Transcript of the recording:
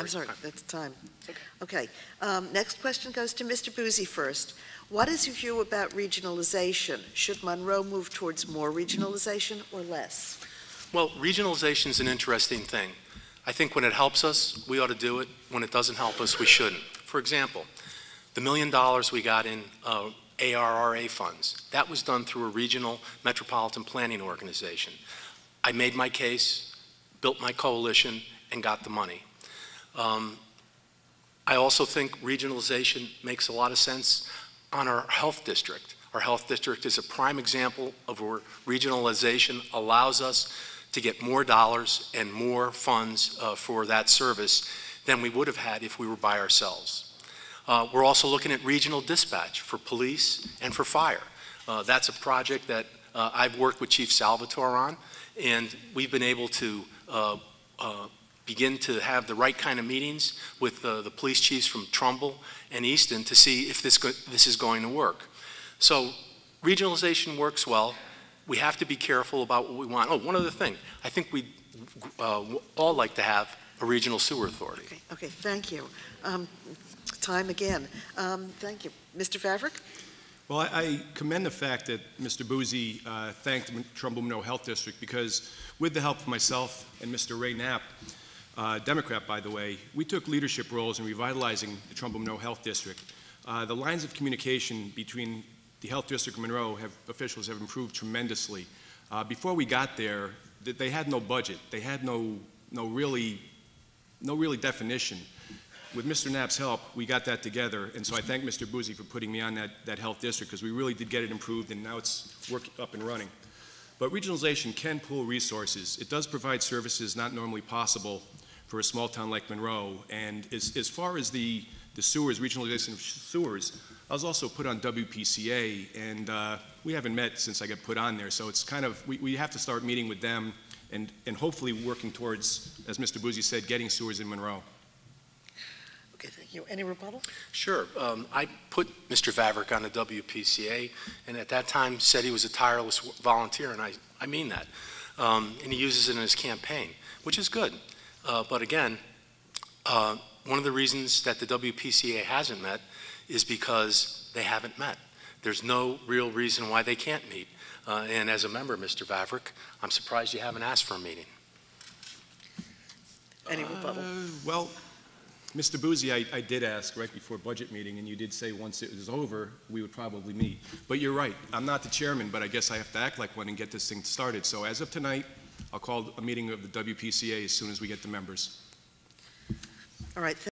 sorry. I'm sorry, that's time. Okay. Okay, next question goes to Mr. Buzi first. What is your view about regionalization? Should Monroe move towards more regionalization or less? Well, regionalization is an interesting thing. I think when it helps us, we ought to do it. When it doesn't help us, we shouldn't. For example, the $1 million we got in ARRA funds, that was done through a regional metropolitan planning organization. I made my case, built my coalition, and got the money. I also think regionalization makes a lot of sense on our health district. Our health district is a prime example of where regionalization allows us to get more dollars and more funds for that service than we would have had if we were by ourselves. We're also looking at regional dispatch for police and for fire. That's a project that I've worked with Chief Salvatore on, and we've been able to begin to have the right kind of meetings with the police chiefs from Trumbull and Easton to see if this is going to work. So regionalization works well. We have to be careful about what we want. Oh, one other thing. I think we'd all like to have a regional sewer authority. Okay, thank you. Time again. Thank you. Mr. Vavrek? Well, I commend the fact that Mr. Buzi thanked Trumbull Monroe Health District, because with the help of myself and Mr. Ray Knapp, Democrat, by the way, we took leadership roles in revitalizing the Trumbull Monroe Health District. The lines of communication between the Health District and Monroe officials have improved tremendously. Before we got there, they had no budget. They had no really definition. With Mr. Knapp's help, we got that together, and so I thank Mr. Buzi for putting me on that health district, because we really did get it improved, and now it's up and running. But regionalization can pool resources. It does provide services not normally possible for a small town like Monroe, and as far as the sewers, regionalization of sewers, I was also put on WPCA, and we haven't met since I got put on there, so it's kind of, we have to start meeting with them and hopefully working towards, as Mr. Buzi said, getting sewers in Monroe. Okay, thank you. Any rebuttal? Sure. I put Mr. Vavrek on the WPCA, and at that time said he was a tireless volunteer, and I mean that. And he uses it in his campaign, which is good. But again, one of the reasons that the WPCA hasn't met is because they haven't met. There's no real reason why they can't meet. And as a member, Mr. Vavrek, I'm surprised you haven't asked for a meeting. Any rebuttal? Well, Mr. Buzi, I did ask right before budget meeting, and you did say once it was over, we would probably meet. But you're right. I'm not the chairman, but I guess I have to act like one and get this thing started. So as of tonight, I'll call a meeting of the WPCA as soon as we get the members. All right.